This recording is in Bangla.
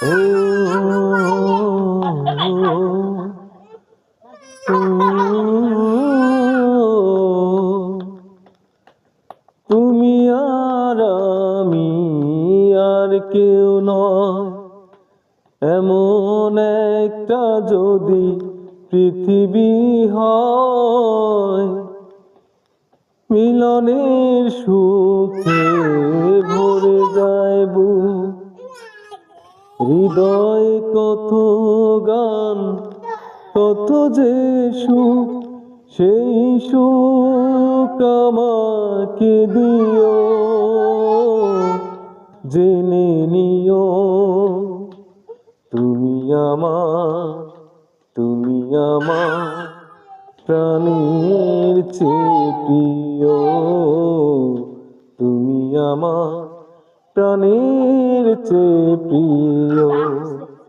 ও তুমি আর আমি আর কেউ নয়, এমন একটা যদি পৃথিবী হয়, মিলনের সুখে ভরে যায় বুক, হৃদয় কত গান কত যে সুখ, সেই সুখ আমাকে দিও, জেনে নিও তুমি আমার, তুমি আমার প্রাণের চেয়ে প্রিয়, তুমি আমার প্রাণের চেয়ে প্রিয়।